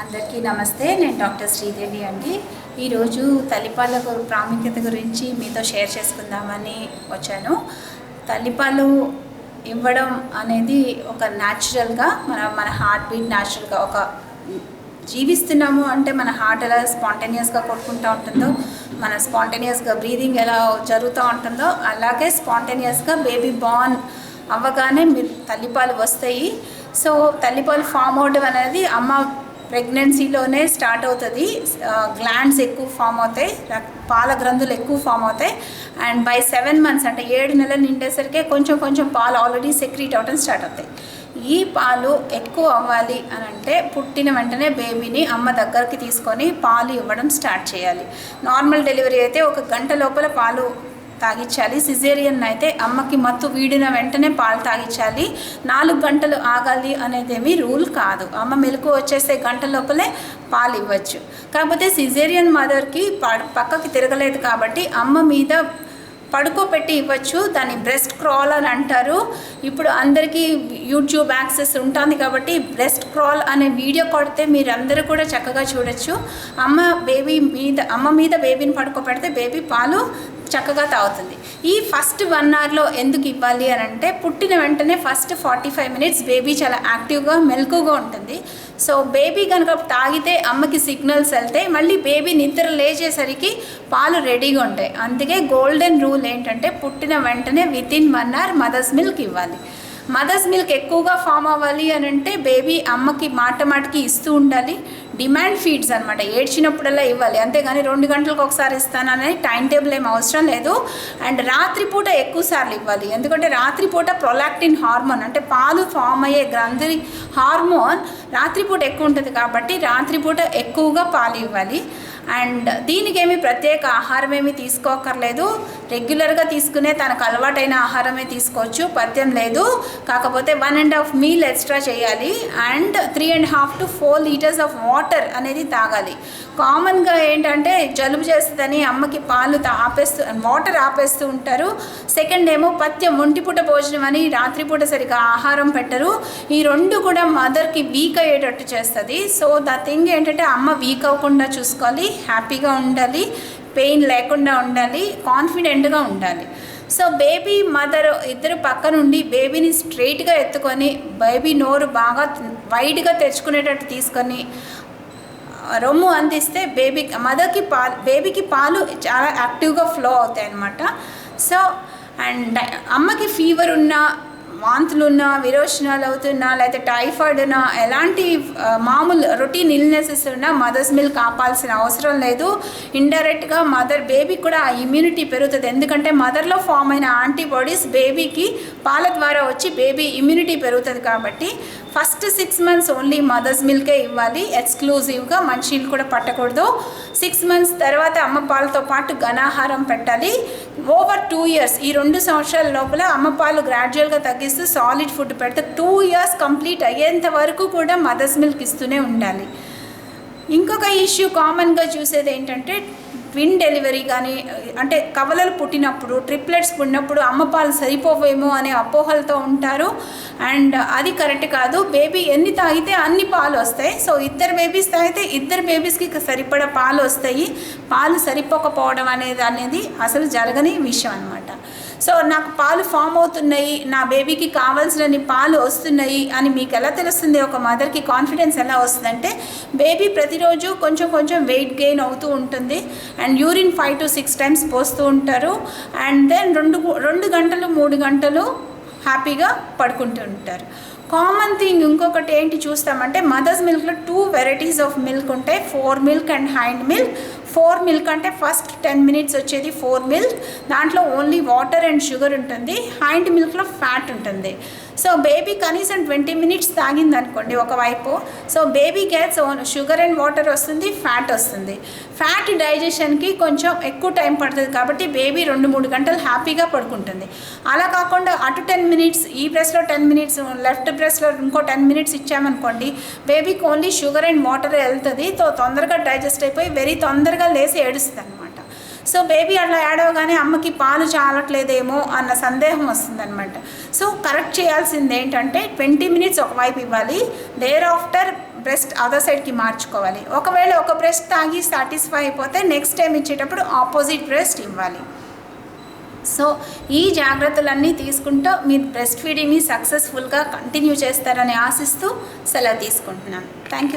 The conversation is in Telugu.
అందరికీ నమస్తే. నేను డాక్టర్ శ్రీదేవి అండి. ఈరోజు తల్లిపాల ప్రాముఖ్యత గురించి మీతో షేర్ చేసుకుందామని వచ్చాను. తల్లిపాలు ఇవ్వడం అనేది ఒక న్యాచురల్గా మన హార్ట్ బీట్ న్యాచురల్గా ఒక జీవిస్తున్నాము అంటే మన హార్ట్ ఎలా స్పాంటేనియస్గా కొట్టుకుంటూ ఉంటుందో, మన స్పాంటేనియస్గా బ్రీదింగ్ ఎలా జరుగుతూ ఉంటుందో అలాగే స్పాంటేనియస్గా బేబీ బార్న్ అవ్వగానే మీరు తల్లిపాలు వస్తాయి. సో తల్లిపాలు ఫామ్ అవడం అనేది అమ్మ ప్రెగ్నెన్సీలోనే స్టార్ట్ అవుతుంది. గ్లాండ్స్ ఎక్కువ ఫామ్ అవుతాయి, పాల గ్రంథులు ఎక్కువ ఫామ్ అవుతాయి. అండ్ బై 7 months అంటే 7 నెలలు నిండేసరికి కొంచెం పాలు ఆల్రెడీ సెక్రీట్ అవ్వడం స్టార్ట్ అవుతాయి. ఈ పాలు ఎక్కువ అవ్వాలి అని అంటే పుట్టిన వెంటనే బేబీని అమ్మ దగ్గరికి తీసుకొని పాలు ఇవ్వడం స్టార్ట్ చేయాలి. నార్మల్ డెలివరీ అయితే 1 గంట లోపల పాలు తాగించాలి. సిజేరియన్ అయితే అమ్మకి మత్తు వీడిన వెంటనే పాలు తాగించాలి. 4 గంటలు ఆగాలి అనేదేమీ రూల్ కాదు. అమ్మ మెలకు వచ్చేసే గంట లోపలే పాలు ఇవ్వచ్చు. కాకపోతే సిజేరియన్ మదర్కి పక్కకి తిరగలేదు కాబట్టి అమ్మ మీద పడుకోబెట్టి ఇవ్వచ్చు. దాన్ని బ్రెస్ట్ క్రాల్ అని అంటారు. ఇప్పుడు అందరికీ యూట్యూబ్ యాక్సెస్ ఉంటుంది కాబట్టి బ్రెస్ట్ క్రాల్ అనే వీడియో కొడితే మీరందరూ కూడా చక్కగా చూడొచ్చు. అమ్మ మీద బేబీని పడుకోబెడితే బేబీ పాలు చక్కగా తాగుతుంది. ఈ ఫస్ట్ 1 hourలో ఎందుకు ఇవ్వాలి అని అంటే పుట్టిన వెంటనే ఫస్ట్ 45 minutes బేబీ చాలా యాక్టివ్గా మెలకుగా ఉంటుంది. సో బేబీ కనుక తాగితే అమ్మకి సిగ్నల్స్ వెళ్తాయి, మళ్ళీ బేబీ నిద్ర లేచేసరికి పాలు రెడీగా ఉంటాయి. అందుకే గోల్డెన్ రూల్ ఏంటంటే పుట్టిన వెంటనే within 1 hour మదర్స్ మిల్క్ ఇవ్వాలి. మదర్స్ మిల్క్ ఎక్కువగా ఫామ్ అవ్వాలి అని అంటే బేబీ అమ్మకి మాటికి ఇస్తూ ఉండాలి. డిమాండ్ ఫీడ్స్ అనమాట, ఏడ్చినప్పుడల్లా ఇవ్వాలి. అంతేగాని 2 గంటలకు ఒకసారి ఇస్తానని టైం టేబుల్ ఏం అవసరం లేదు. అండ్ రాత్రిపూట ఎక్కువ సార్లు ఇవ్వాలి. ఎందుకంటే రాత్రిపూట ప్రొలాక్టిన్ హార్మోన్ అంటే పాలు ఫామ్ అయ్యే గ్రంథి హార్మోన్ రాత్రిపూట ఎక్కువ ఉంటుంది కాబట్టి రాత్రిపూట ఎక్కువగా పాలు ఇవ్వాలి. అండ్ దీనికేమి ప్రత్యేక ఆహారం ఏమి తీసుకోకర్లేదు. రెగ్యులర్గా తీసుకునే తనకు అలవాటైన ఆహారమే తీసుకోవచ్చు, పథ్యం లేదు. కాకపోతే 1.5 meal ఎక్స్ట్రా చేయాలి. And 3.5 to 4 liters of water అనేది తాగాలి. కామన్గా ఏంటంటే జలుబు చేస్తుందని అమ్మకి పాలు వాటర్ ఆపేస్తూ ఉంటారు. సెకండ్ ఏమో పథ్యం ఒంటిపూట భోజనం అని రాత్రిపూట సరిగా ఆహారం పెట్టరు. ఈ 2 కూడా మదర్కి వీక్ అయ్యేటట్టు చేస్తుంది. సో ద థింగ్ ఏంటంటే అమ్మ వీక్ అవ్వకుండా చూసుకోవాలి, హ్యాపీగా ఉండాలి, పెయిన్ లేకుండా ఉండాలి, కాన్ఫిడెంట్గా ఉండాలి. సో బేబీ మదర్ ఇద్దరు పక్క నుండి బేబీని స్ట్రైట్గా ఎత్తుకొని బేబీ నోరు బాగా వైడ్గా తెచ్చుకునేటట్టు తీసుకొని రొమ్ము అందిస్తే బేబీకి పాలు చాలా యాక్టివ్గా ఫ్లో అవుతాయి అన్నమాట. సో అండ్ అమ్మకి ఫీవర్ ఉన్నా, వాంతులున్నా, విరోచనాలు అవుతున్నా, లేకపోతే టైఫాయిడ్ ఉన్నా, ఎలాంటి మామూలు రొటీన్ ఇల్నెసెస్ ఉన్నా మదర్స్ మిల్క్ ఆపాల్సిన అవసరం లేదు. ఇండైరెక్ట్గా బేబీకి కూడా ఆ ఇమ్యూనిటీ పెరుగుతుంది. ఎందుకంటే మదర్లో ఫామ్ అయిన యాంటీబాడీస్ బేబీకి పాల ద్వారా వచ్చి బేబీ ఇమ్యూనిటీ పెరుగుతుంది. కాబట్టి ఫస్ట్ 6 months ఓన్లీ మదర్స్ మిల్కే ఇవ్వాలి. ఎక్స్క్లూజివ్గా మంచినీళ్ళు కూడా పట్టకూడదు. 6 months తర్వాత అమ్మ పాలతో పాటు ఘనాహారం పెట్టాలి. ఓవర్ 2 years ఈ 2 సంవత్సరాల లోపల అమ్మ పాలు గ్రాడ్యువల్గా తగ్గిస్తూ సాలిడ్ ఫుడ్ పెడితే 2 years కంప్లీట్ అయ్యేంత వరకు కూడా మదర్స్ మిల్క్ ఇస్తూనే ఉండాలి. ఇంకొక ఇష్యూ కామన్గా చూసేది ఏంటంటే ట్విన్ డెలివరీ కానీ అంటే కవలలు పుట్టినప్పుడు, ట్రిప్లెట్స్ పుట్టినప్పుడు అమ్మ పాలు సరిపోవేమో అనే అపోహలతో ఉంటారు. అండ్ అది కరెక్ట్ కాదు. బేబీ ఎన్ని తాగితే అన్ని పాలు వస్తాయి. సో 2 బేబీస్ తాగితే 2 బేబీస్కి సరిపడా పాలు వస్తాయి. పాలు సరిపోకపోవడం అనేది అసలు జరగని విషయం అనమాట. సో నాకు పాలు ఫామ్ అవుతున్నాయి, నా బేబీకి కావాల్సినన్ని పాలు వస్తున్నాయి అని మీకు ఎలా తెలుస్తుంది? ఒక మదర్కి కాన్ఫిడెన్స్ ఎలా వస్తుందంటే బేబీ ప్రతిరోజు కొంచెం వెయిట్ గెయిన్ అవుతూ ఉంటుంది. అండ్ యూరిన్ 5 to 6 times పోస్తూ ఉంటారు. అండ్ దెన్ 2 గంటలు 3 గంటలు హ్యాపీగా పడుకుంటూ ఉంటారు. కామన్ థింగ్ ఇంకొకటి ఏంటి చూస్తామంటే మదర్స్ మిల్క్లో 2 varieties ఆఫ్ మిల్క్ ఉంటాయి, four milk and hind milk. 4 milk అంటే ఫస్ట్ 10 minutes వచ్చేది 4 milk. దాంట్లో ఓన్లీ వాటర్ అండ్ షుగర్ ఉంటుంది. హైండ్ మిల్క్లో ఫ్యాట్ ఉంటుంది. సో బేబీ కనీసం 20 minutes తాగింది అనుకోండి ఒకవైపు, so baby gets sugar and water వస్తుంది, ఫ్యాట్ వస్తుంది. ఫ్యాట్ డైజెషన్కి కొంచెం ఎక్కువ టైం పడుతుంది కాబట్టి బేబీ 2-3 గంటలు హ్యాపీగా పడుకుంటుంది. అలా కాకుండా అటు 10 minutes, ఈ బ్రెస్ట్లో 10 minutes, లెఫ్ట్ బ్రెస్ట్లో ఇంకో 10 minutes ఇచ్చామనుకోండి బేబీకి ఓన్లీ షుగర్ అండ్ వాటర్ వెళ్తుంది. తొందరగా డైజెస్ట్ అయిపోయి వెరీ తొందరగా లేసి ఏడుస్తుంది అనమాట. సో బేబీ అట్లా ఏడవగానే అమ్మకి పాలు చాలట్లేదేమో అన్న సందేహం వస్తుందన్నమాట. సో కరెక్ట్ చేయాల్సింది ఏంటంటే 20 minutes ఒకవైపు ఇవ్వాలి. దేర్ ఆఫ్టర్ బ్రెస్ట్ అదర్ సైడ్కి మార్చుకోవాలి. ఒకవేళ ఒక బ్రెస్ట్ తాగి సాటిస్ఫై అయిపోతే నెక్స్ట్ టైం ఇచ్చేటప్పుడు ఆపోజిట్ బ్రెస్ట్ ఇవ్వాలి. సో ఈ జాగ్రత్తలన్నీ తీసుకుంటూ మీ బ్రెస్ట్ ఫీడింగ్ని సక్సెస్ఫుల్గా కంటిన్యూ చేస్తారని ఆశిస్తూ సెలవు తీసుకుంటున్నాను. Thank you.